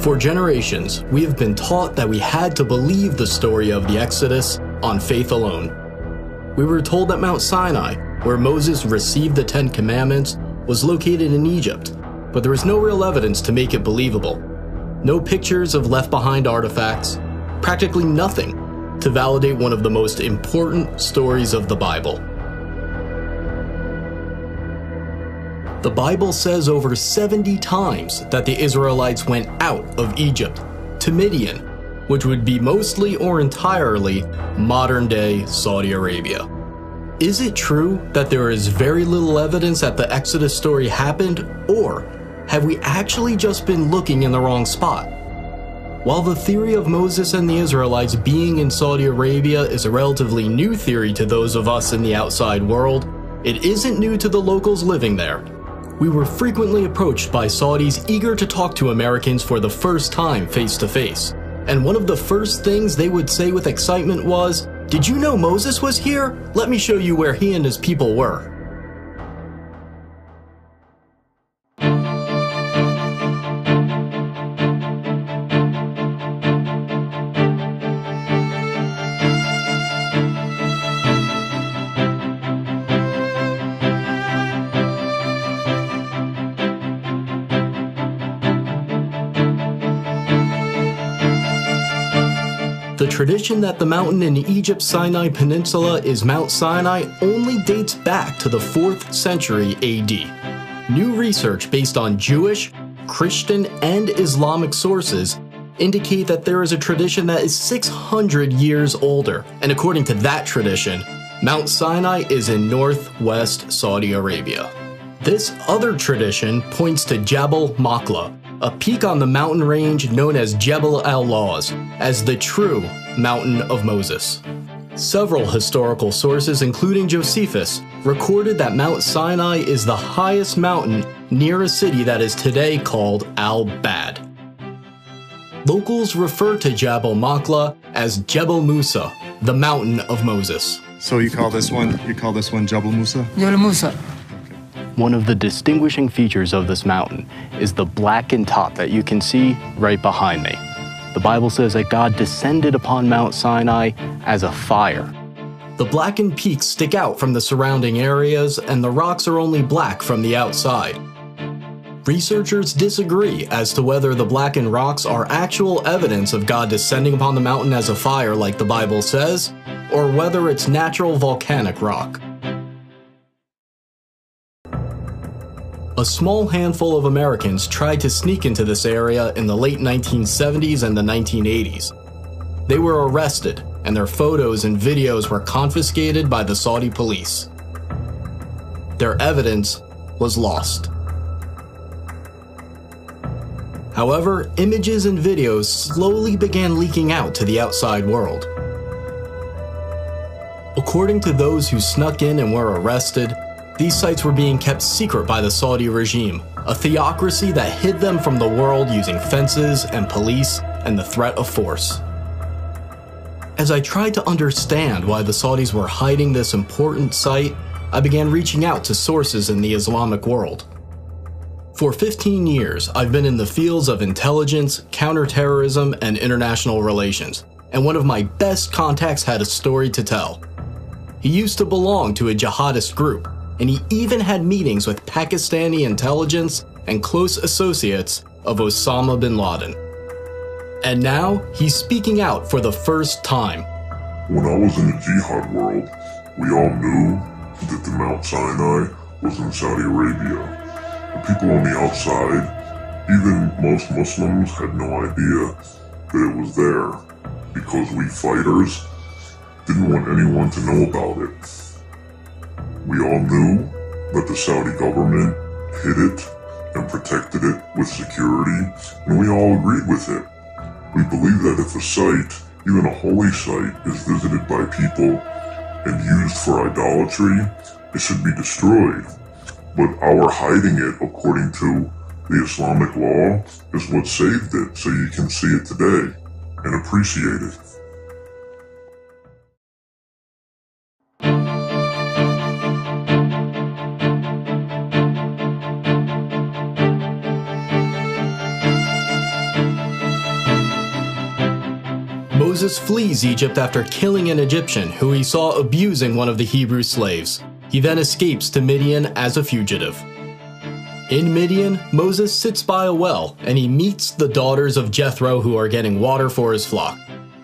For generations, we have been taught that we had to believe the story of the Exodus on faith alone. We were told that Mount Sinai, where Moses received the Ten Commandments, was located in Egypt, but there was no real evidence to make it believable. No pictures of left-behind artifacts, practically nothing to validate one of the most important stories of the Bible. The Bible says over 70 times that the Israelites went out of Egypt to Midian, which would be mostly or entirely modern-day Saudi Arabia. Is it true that there is very little evidence that the Exodus story happened, or have we actually just been looking in the wrong spot? While the theory of Moses and the Israelites being in Saudi Arabia is a relatively new theory to those of us in the outside world, it isn't new to the locals living there. We were frequently approached by Saudis eager to talk to Americans for the first time face to face. And one of the first things they would say with excitement was, "Did you know Moses was here? Let me show you where he and his people were." The tradition that the mountain in Egypt's Sinai Peninsula is Mount Sinai only dates back to the 4th century AD. New research based on Jewish, Christian, and Islamic sources indicate that there is a tradition that is 600 years older, and according to that tradition, Mount Sinai is in northwest Saudi Arabia. This other tradition points to Jabal Makla, a peak on the mountain range known as Jebel al-Lawz, as the true Mountain of Moses. Several historical sources, including Josephus, recorded that Mount Sinai is the highest mountain near a city that is today called Al-Bad. Locals refer to Jabal Makla as Jebel Musa, the Mountain of Moses. So you call this one Jabal Musa? Jabal Musa. One of the distinguishing features of this mountain is the blackened top that you can see right behind me. The Bible says that God descended upon Mount Sinai as a fire. The blackened peaks stick out from the surrounding areas, and the rocks are only black from the outside. Researchers disagree as to whether the blackened rocks are actual evidence of God descending upon the mountain as a fire like the Bible says, or whether it's natural volcanic rock. A small handful of Americans tried to sneak into this area in the late 1970s and the 1980s. They were arrested, and their photos and videos were confiscated by the Saudi police. Their evidence was lost. However, images and videos slowly began leaking out to the outside world. According to those who snuck in and were arrested, these sites were being kept secret by the Saudi regime, a theocracy that hid them from the world using fences and police and the threat of force. As I tried to understand why the Saudis were hiding this important site, I began reaching out to sources in the Islamic world. For 15 years, I've been in the fields of intelligence, counterterrorism, and international relations, and one of my best contacts had a story to tell. He used to belong to a jihadist group, and he even had meetings with Pakistani intelligence and close associates of Osama bin Laden. And now, he's speaking out for the first time. When I was in the jihad world, we all knew that the Mount Sinai was in Saudi Arabia. The people on the outside, even most Muslims, had no idea that it was there, because we fighters didn't want anyone to know about it. We all knew that the Saudi government hid it and protected it with security, and we all agreed with it. We believe that if a site, even a holy site, is visited by people and used for idolatry, it should be destroyed. But our hiding it, according to the Islamic law, is what saved it, so you can see it today and appreciate it. Moses flees Egypt after killing an Egyptian who he saw abusing one of the Hebrew slaves. He then escapes to Midian as a fugitive. In Midian, Moses sits by a well and he meets the daughters of Jethro who are getting water for his flock.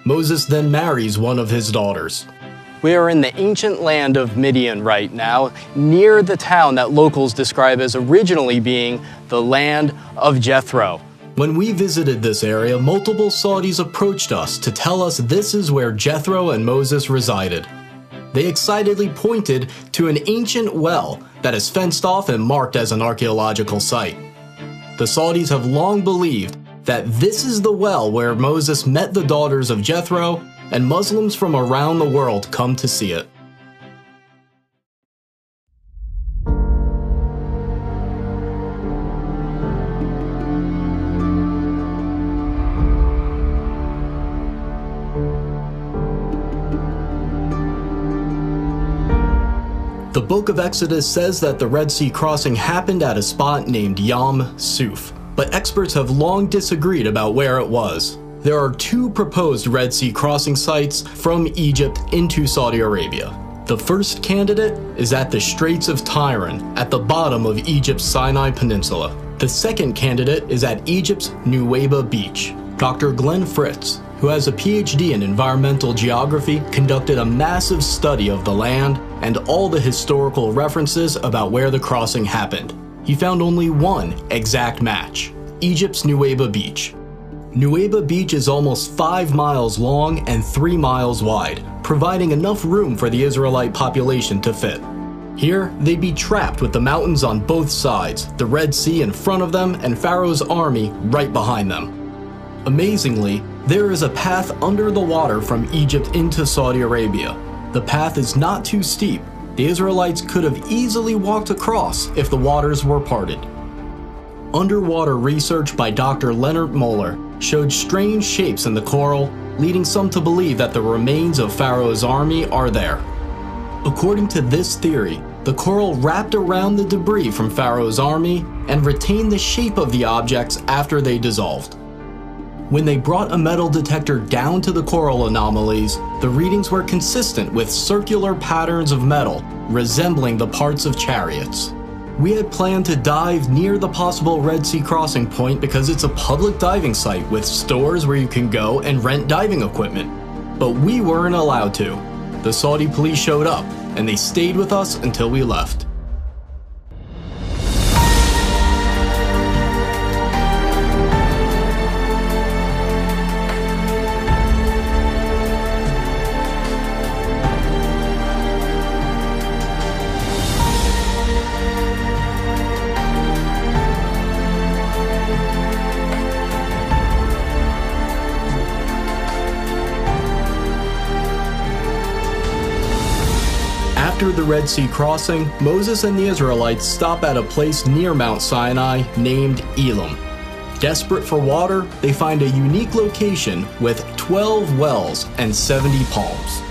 Moses then marries one of his daughters. We are in the ancient land of Midian right now, near the town that locals describe as originally being the land of Jethro. When we visited this area, multiple Saudis approached us to tell us this is where Jethro and Moses resided. They excitedly pointed to an ancient well that is fenced off and marked as an archaeological site. The Saudis have long believed that this is the well where Moses met the daughters of Jethro, and Muslims from around the world come to see it. The book of Exodus says that the Red Sea crossing happened at a spot named Yam Suf, but experts have long disagreed about where it was. There are two proposed Red Sea crossing sites from Egypt into Saudi Arabia. The first candidate is at the Straits of Tiran, at the bottom of Egypt's Sinai Peninsula. The second candidate is at Egypt's Nuweiba Beach. Dr. Glenn Fritz, who has a PhD in environmental geography, conducted a massive study of the land and all the historical references about where the crossing happened. He found only one exact match: Egypt's Nuweiba Beach. Nuweiba Beach is almost 5 miles long and 3 miles wide, providing enough room for the Israelite population to fit. Here, they'd be trapped with the mountains on both sides, the Red Sea in front of them, and Pharaoh's army right behind them. Amazingly, there is a path under the water from Egypt into Saudi Arabia. The path is not too steep. The Israelites could have easily walked across if the waters were parted. Underwater research by Dr. Leonard Moeller showed strange shapes in the coral, leading some to believe that the remains of Pharaoh's army are there. According to this theory, the coral wrapped around the debris from Pharaoh's army and retained the shape of the objects after they dissolved. When they brought a metal detector down to the coral anomalies, the readings were consistent with circular patterns of metal resembling the parts of chariots. We had planned to dive near the possible Red Sea crossing point because it's a public diving site with stores where you can go and rent diving equipment. But we weren't allowed to. The Saudi police showed up, and they stayed with us until we left. After the Red Sea crossing, Moses and the Israelites stop at a place near Mount Sinai named Elim. Desperate for water, they find a unique location with 12 wells and 70 palms.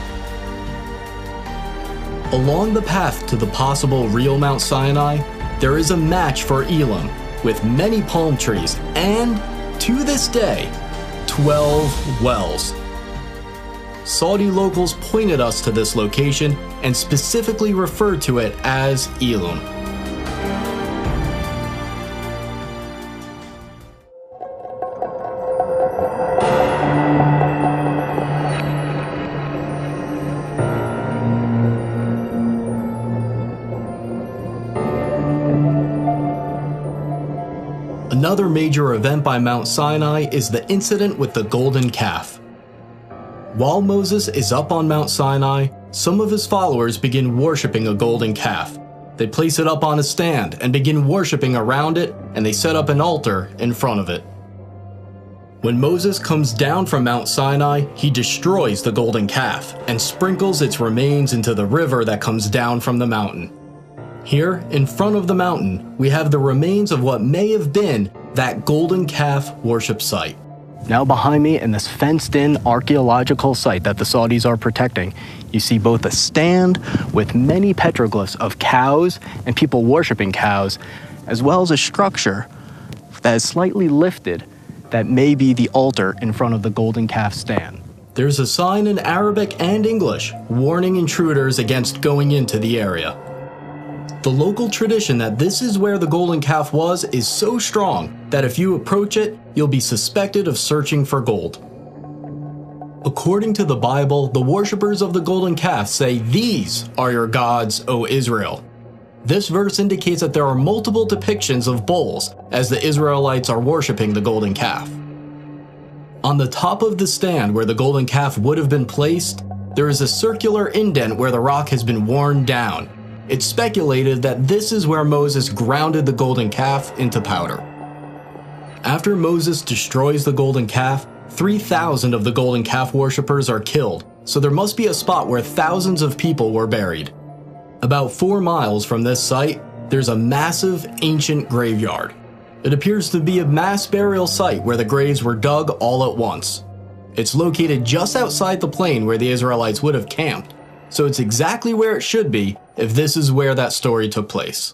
Along the path to the possible real Mount Sinai, there is a match for Elim with many palm trees and, to this day, 12 wells. Saudi locals pointed us to this location and specifically referred to it as Elim. Another major event by Mount Sinai is the incident with the golden calf. While Moses is up on Mount Sinai, some of his followers begin worshiping a golden calf. They place it up on a stand and begin worshiping around it, and they set up an altar in front of it. When Moses comes down from Mount Sinai, he destroys the golden calf and sprinkles its remains into the river that comes down from the mountain. Here, in front of the mountain, we have the remains of what may have been that golden calf worship site. Now behind me, in this fenced-in archaeological site that the Saudis are protecting, you see both a stand with many petroglyphs of cows and people worshiping cows, as well as a structure that is slightly lifted that may be the altar in front of the golden calf stand. There's a sign in Arabic and English warning intruders against going into the area. The local tradition that this is where the golden calf was is so strong that if you approach it, you'll be suspected of searching for gold. According to the Bible, the worshippers of the golden calf say, "These are your gods, O Israel." This verse indicates that there are multiple depictions of bulls as the Israelites are worshiping the golden calf. On the top of the stand where the golden calf would have been placed, there is a circular indent where the rock has been worn down. It's speculated that this is where Moses grounded the golden calf into powder. After Moses destroys the golden calf, 3,000 of the golden calf worshippers are killed, so there must be a spot where thousands of people were buried. About 4 miles from this site, there's a massive ancient graveyard. It appears to be a mass burial site where the graves were dug all at once. It's located just outside the plain where the Israelites would have camped, so it's exactly where it should be if this is where that story took place.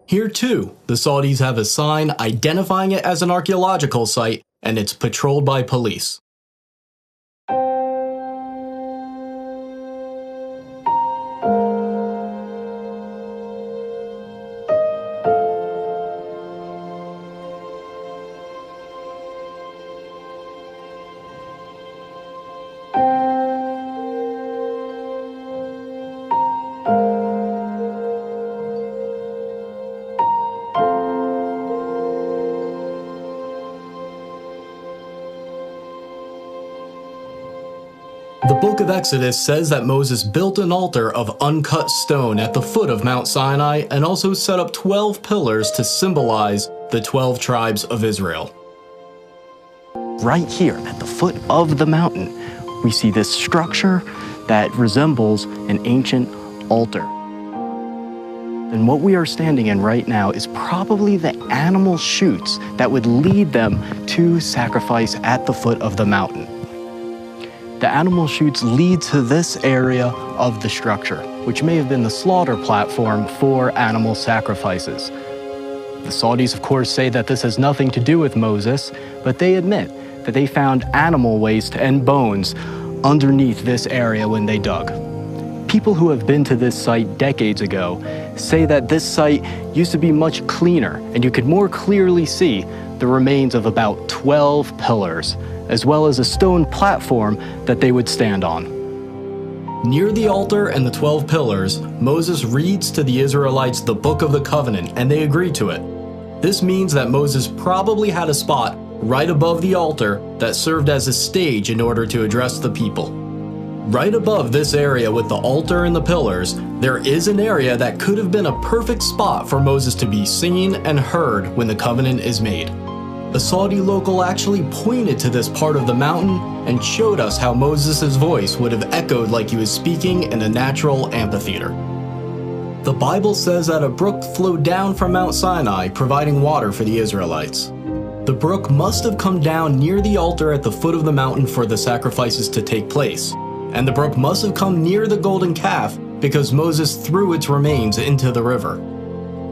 Here too, the Saudis have a sign identifying it as an archaeological site, and it's patrolled by police. The book of Exodus says that Moses built an altar of uncut stone at the foot of Mount Sinai and also set up 12 pillars to symbolize the 12 tribes of Israel. Right here at the foot of the mountain, we see this structure that resembles an ancient altar. And what we are standing in right now is probably the animal chutes that would lead them to sacrifice at the foot of the mountain. The animal chutes lead to this area of the structure, which may have been the slaughter platform for animal sacrifices. The Saudis, of course, say that this has nothing to do with Moses, but they admit that they found animal waste and bones underneath this area when they dug. People who have been to this site decades ago say that this site used to be much cleaner, and you could more clearly see the remains of about 12 pillars, as well as a stone platform that they would stand on. Near the altar and the 12 pillars, Moses reads to the Israelites the Book of the Covenant, and they agree to it. This means that Moses probably had a spot right above the altar that served as a stage in order to address the people. Right above this area with the altar and the pillars, there is an area that could have been a perfect spot for Moses to be seen and heard when the covenant is made. A Saudi local actually pointed to this part of the mountain and showed us how Moses' voice would have echoed like he was speaking in a natural amphitheater. The Bible says that a brook flowed down from Mount Sinai, providing water for the Israelites. The brook must have come down near the altar at the foot of the mountain for the sacrifices to take place, and the brook must have come near the golden calf because Moses threw its remains into the river.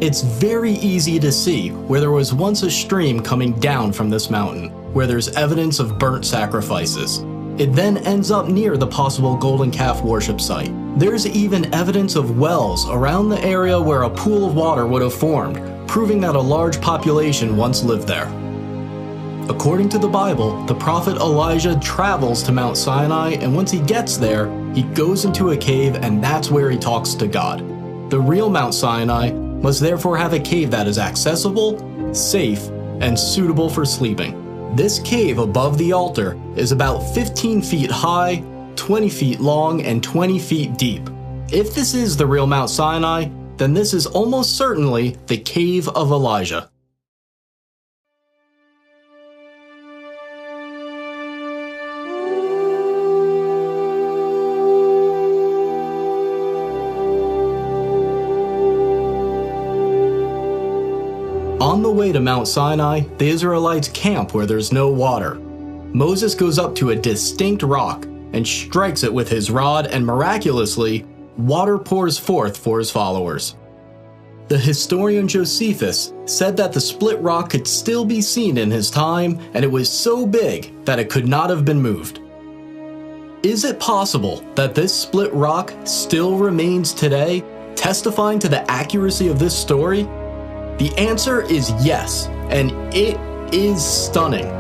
It's very easy to see where there was once a stream coming down from this mountain, where there's evidence of burnt sacrifices. It then ends up near the possible golden calf worship site. There's even evidence of wells around the area where a pool of water would have formed, proving that a large population once lived there. According to the Bible, the prophet Elijah travels to Mount Sinai, and once he gets there, he goes into a cave, and that's where he talks to God. The real Mount Sinai must therefore have a cave that is accessible, safe, and suitable for sleeping. This cave above the altar is about 15 feet high, 20 feet long, and 20 feet deep. If this is the real Mount Sinai, then this is almost certainly the Cave of Elijah. On the way to Mount Sinai, the Israelites camp where there's no water. Moses goes up to a distinct rock and strikes it with his rod, and miraculously, water pours forth for his followers. The historian Josephus said that the split rock could still be seen in his time, and it was so big that it could not have been moved. Is it possible that this split rock still remains today, testifying to the accuracy of this story? The answer is yes, and it is stunning.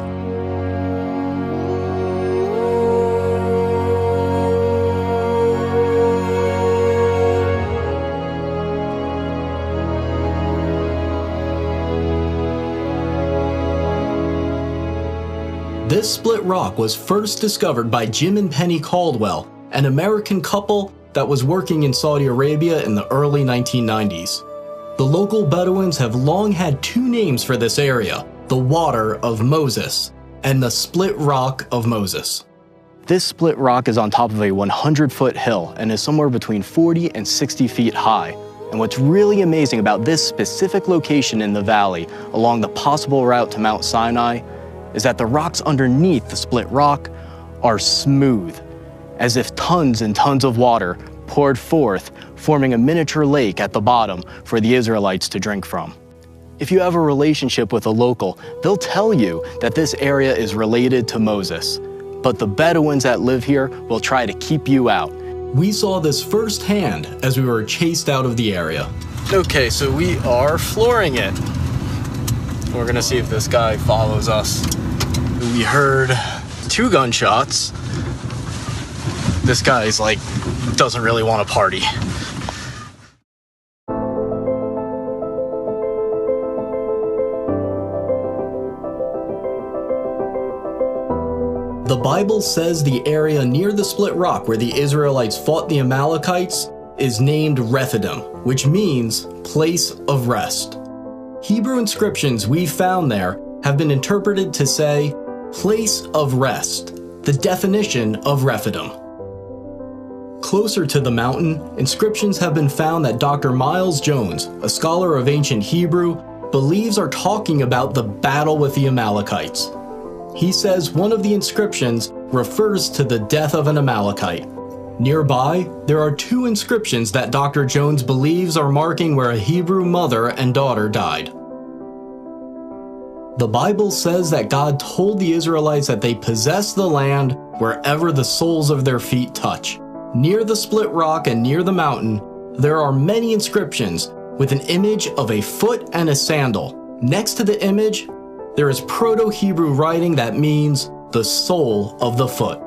This split rock was first discovered by Jim and Penny Caldwell, an American couple that was working in Saudi Arabia in the early 1990s. The local Bedouins have long had two names for this area, the Water of Moses and the Split Rock of Moses. This split rock is on top of a 100-foot hill and is somewhere between 40 and 60 feet high. And what's really amazing about this specific location in the valley along the possible route to Mount Sinai is that the rocks underneath the split rock are smooth, as if tons and tons of water poured forth, forming a miniature lake at the bottom for the Israelites to drink from. If you have a relationship with a local, they'll tell you that this area is related to Moses, but the Bedouins that live here will try to keep you out. We saw this firsthand as we were chased out of the area. Okay, so we are flooring it. We're gonna see if this guy follows us. We heard 2 gunshots. This guy's like, doesn't really want to party. The Bible says the area near the split rock where the Israelites fought the Amalekites is named Rephidim, which means place of rest. Hebrew inscriptions we found there have been interpreted to say place of rest, the definition of Rephidim. Closer to the mountain, inscriptions have been found that Dr. Miles Jones, a scholar of ancient Hebrew, believes are talking about the battle with the Amalekites. He says one of the inscriptions refers to the death of an Amalekite. Nearby, there are 2 inscriptions that Dr. Jones believes are marking where a Hebrew mother and daughter died. The Bible says that God told the Israelites that they possess the land wherever the soles of their feet touch. Near the split rock and near the mountain, there are many inscriptions with an image of a foot and a sandal. Next to the image, there is Proto-Hebrew writing that means the sole of the foot.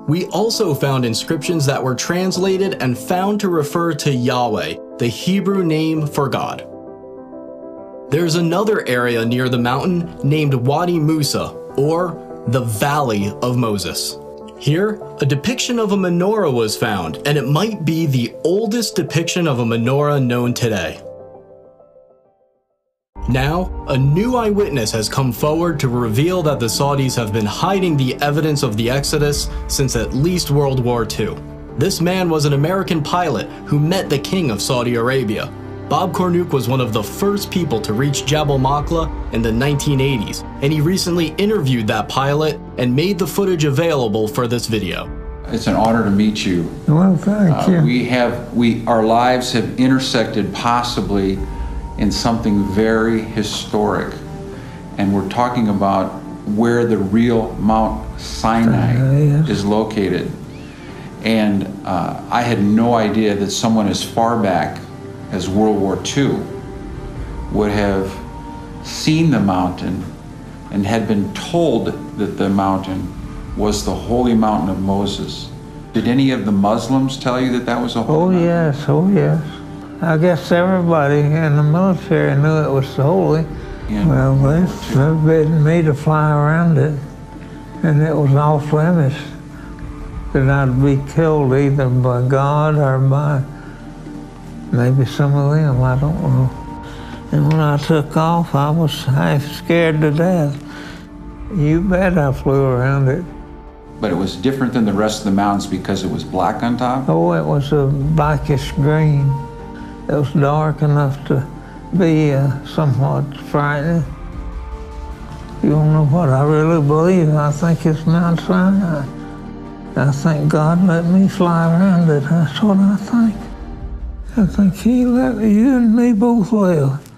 We also found inscriptions that were translated and found to refer to Yahweh, the Hebrew name for God. There's another area near the mountain named Wadi Musa, or the Valley of Moses. Here, a depiction of a menorah was found, and it might be the oldest depiction of a menorah known today. Now, a new eyewitness has come forward to reveal that the Saudis have been hiding the evidence of the Exodus since at least World War II. This man was an American pilot who met the King of Saudi Arabia. Bob Cornuke was one of the first people to reach Jabal Maqla in the 1980s, and he recently interviewed that pilot and made the footage available for this video. It's an honor to meet you. Well, thank you. Our lives have intersected possibly in something very historic, and we're talking about where the real Mount Sinai is located. And I had no idea that someone as far back as World War II would have seen the mountain and had been told that the mountain was the holy mountain of Moses. Did any of the Muslims tell you that that was a holy mountain? Oh yes. I guess everybody in the military knew it was holy. Yeah. Well, they forbidden me to fly around it, and it was off limits that I'd be killed either by God or by maybe some of them, I don't know. And when I took off, I was half scared to death. You bet I flew around it. But it was different than the rest of the mountains because it was black on top? Oh, it was a blackish green. It was dark enough to be somewhat frightening. You don't know what I really believe. I think it's Mount Sinai. I think God let me fly around it. That's what I think. I think he let you and me both live.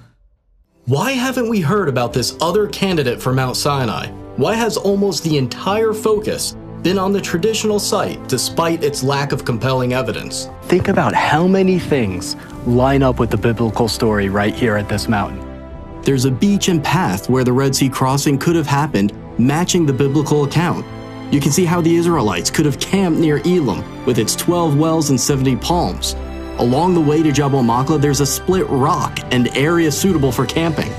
Why haven't we heard about this other candidate for Mount Sinai? Why has almost the entire focus been on the traditional site despite its lack of compelling evidence. Think about how many things line up with the biblical story right here at this mountain. There's a beach and path where the Red Sea crossing could have happened, matching the biblical account. You can see how the Israelites could have camped near Elim with its 12 wells and 70 palms. Along the way to Jabal Machla, there's a split rock and area suitable for camping.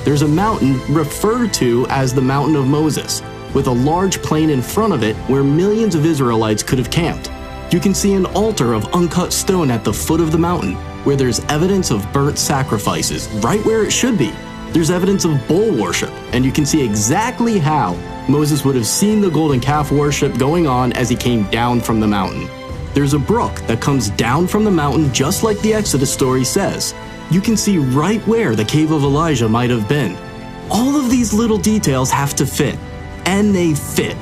There's a mountain referred to as the Mountain of Moses, with a large plain in front of it where millions of Israelites could have camped. You can see an altar of uncut stone at the foot of the mountain, where there's evidence of burnt sacrifices, right where it should be. There's evidence of bull worship, and you can see exactly how Moses would have seen the golden calf worship going on as he came down from the mountain. There's a brook that comes down from the mountain just like the Exodus story says. You can see right where the cave of Elijah might have been. All of these little details have to fit, and they fit.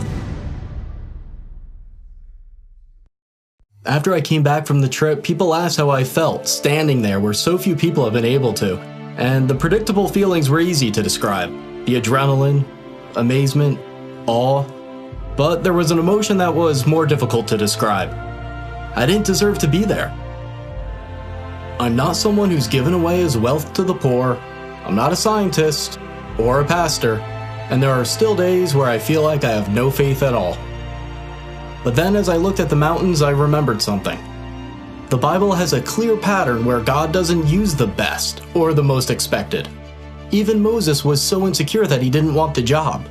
After I came back from the trip, people asked how I felt standing there where so few people have been able to, and the predictable feelings were easy to describe. The adrenaline, amazement, awe, but there was an emotion that was more difficult to describe. I didn't deserve to be there. I'm not someone who's given away his wealth to the poor, I'm not a scientist or a pastor, and there are still days where I feel like I have no faith at all. But then as I looked at the mountains, I remembered something. The Bible has a clear pattern where God doesn't use the best or the most expected. Even Moses was so insecure that he didn't want the job.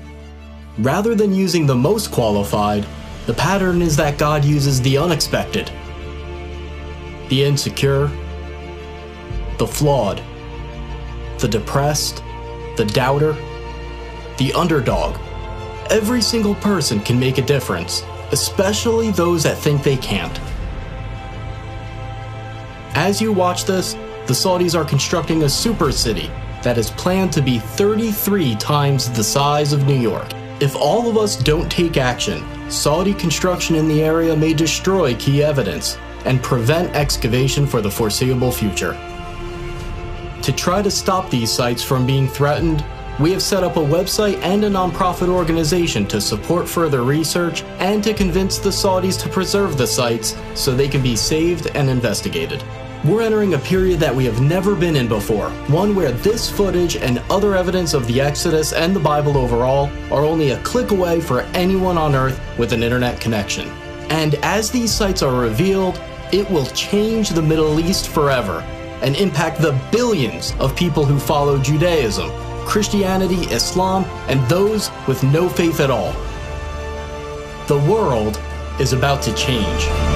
Rather than using the most qualified, the pattern is that God uses the unexpected, the insecure, the flawed, the depressed, the doubter, the underdog. Every single person can make a difference, especially those that think they can't. As you watch this, the Saudis are constructing a super city that is planned to be 33 times the size of New York. If all of us don't take action, Saudi construction in the area may destroy key evidence and prevent excavation for the foreseeable future. To try to stop these sites from being threatened, we have set up a website and a nonprofit organization to support further research and to convince the Saudis to preserve the sites so they can be saved and investigated. We're entering a period that we have never been in before, one where this footage and other evidence of the Exodus and the Bible overall are only a click away for anyone on Earth with an internet connection. And as these sites are revealed, it will change the Middle East forever and impact the billions of people who follow Judaism, Christianity, Islam, and those with no faith at all. The world is about to change.